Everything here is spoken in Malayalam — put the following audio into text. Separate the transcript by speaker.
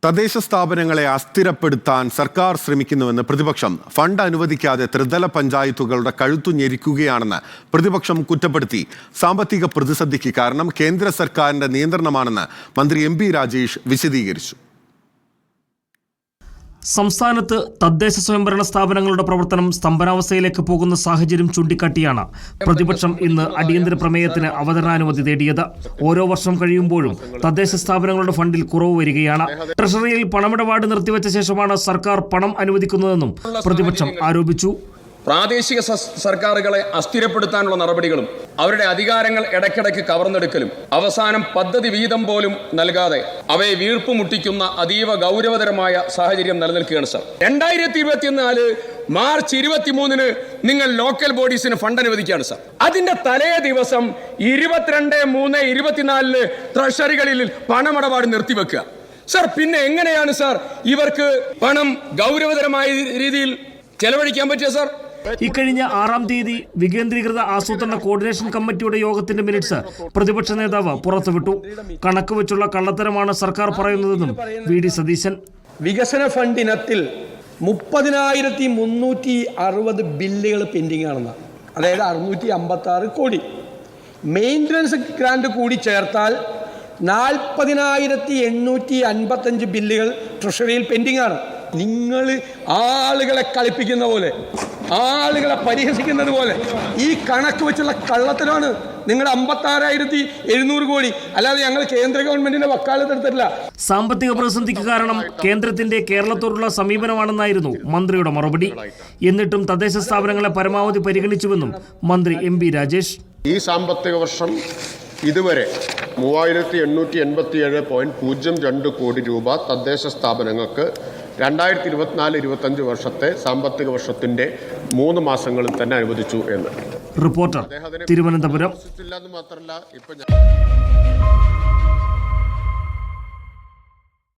Speaker 1: തദ്ദേശ സ്ഥാപനങ്ങളെ അസ്ഥിരപ്പെടുത്താൻ സർക്കാർ ശ്രമിക്കുന്നുവെന്ന് പ്രതിപക്ഷം. ഫണ്ട് അനുവദിക്കാതെ ത്രിതല പഞ്ചായത്തുകളുടെ കഴുത്തു ഞെരിക്കുകയാണെന്ന് പ്രതിപക്ഷം കുറ്റപ്പെടുത്തി. സാമ്പത്തിക പ്രതിസന്ധിക്ക് കാരണം കേന്ദ്ര സർക്കാരിന്റെ നിയന്ത്രണമാണെന്ന് മന്ത്രി MP രാജേഷ് വിശദീകരിച്ചു.
Speaker 2: സംസ്ഥാനത്ത് തദ്ദേശ സ്വയംഭരണ സ്ഥാപനങ്ങളുടെ പ്രവർത്തനം സ്തംഭനാവസ്ഥയിലേക്ക് പോകുന്ന സാഹചര്യം ചൂണ്ടിക്കാട്ടിയാണ് പ്രതിപക്ഷം ഇന്ന് അടിയന്തര പ്രമേയത്തിന് അവതരണാനുമതി തേടിയത്. ഓരോ വർഷം കഴിയുമ്പോഴും തദ്ദേശ സ്ഥാപനങ്ങളുടെ ഫണ്ടിൽ കുറവ് വരികയാണ്. ട്രഷറിയിൽ പണമിടപാട് നിർത്തിവെച്ച ശേഷമാണ് സർക്കാർ പണം അനുവദിക്കുന്നതെന്നും പ്രതിപക്ഷം ആരോപിച്ചു.
Speaker 3: പ്രാദേശിക സർക്കാരുകളെ അസ്ഥിരപ്പെടുത്താനുള്ള നടപടികളും അവരുടെ അധികാരങ്ങൾ ഇടയ്ക്കിടയ്ക്ക് കവർന്നെടുക്കലും അവസാനം പദ്ധതി വീതം പോലും നൽകാതെ അവയെ വീർപ്പ് മുട്ടിക്കുന്ന അതീവ ഗൗരവതരമായ സാഹചര്യം നിലനിൽക്കുകയാണ് സർ. 2024 മാർച്ച് 23 നിങ്ങൾ ലോക്കൽ ബോഡീസിന് ഫണ്ട് അനുവദിക്കുകയാണ് സർ. അതിന്റെ തലേ ദിവസം 22/3/24 ട്രഷറികളിൽ പണമിടപാട് നിർത്തിവെക്കുക സർ. പിന്നെ എങ്ങനെയാണ് സർ ഇവർക്ക് പണം ഗൗരവതരമായ രീതിയിൽ ചെലവഴിക്കാൻ പറ്റിയ സർ?
Speaker 2: ഇക്കഴിഞ്ഞ 6-ാം തീയതി വികേന്ദ്രീകൃത ആസൂത്രണ കോർഡിനേഷൻ കമ്മിറ്റിയുടെ യോഗത്തിന്റെ മിനിറ്റ്സ് പ്രതിപക്ഷ നേതാവ് പുറത്തുവിട്ടു. കണക്ക് വെച്ചുള്ള കള്ളത്തരമാണ് സർക്കാർ പറയുന്നതെന്നും VD സതീശൻ.
Speaker 4: വികസന ഫണ്ട് ഇനത്തിൽ 30,360 ബില്ലുകൾ പെൻഡിംഗ് ആണെന്ന്, അതായത് 656 കോടി. മെയിൻ്റനൻസ് ഗ്രാന്റ് കൂടി ചേർത്താൽ 40,855 ബില്ലുകൾ ട്രഷറിയിൽ പെൻഡിംഗ് ആണ്. നിങ്ങൾ ആളുകളെ കളിപ്പിക്കുന്ന പോലെ, ആളുകളെ പരിഹസിക്കുന്നത് പോലെ ഈ കണക്ക് വെച്ചുള്ള കള്ളത്തരമാണ്. നിങ്ങൾ 56,700 കോടി, അല്ലാതെ ഞങ്ങൾ കേന്ദ്ര ഗവൺമെന്റിന്റെ വക്കാലത്തെടുത്തിട്ടില്ല.
Speaker 2: സാമ്പത്തിക പ്രതിസന്ധിക്ക് കാരണം കേന്ദ്രത്തിന്റെ കേരളത്തോടുള്ള സമീപനമാണെന്നായിരുന്നു മന്ത്രിയുടെ മറുപടി. എന്നിട്ടും തദ്ദേശ സ്ഥാപനങ്ങളെ പരമാവധി പരിഗണിച്ചുവെന്നും മന്ത്രി MP രാജേഷ്.
Speaker 5: ഈ സാമ്പത്തിക വർഷം ഇതുവരെ 3,887.02 കോടി രൂപ തദ്ദേശ സ്ഥാപനങ്ങൾക്ക് 2024-25 വർഷത്തെ സാമ്പത്തിക വർഷത്തിന്റെ 3 മാസങ്ങളിൽ തന്നെ അനുവദിച്ചു എന്ന്
Speaker 2: റിപ്പോർട്ടർ, തിരുവനന്തപുരം.
Speaker 5: മാത്രമല്ല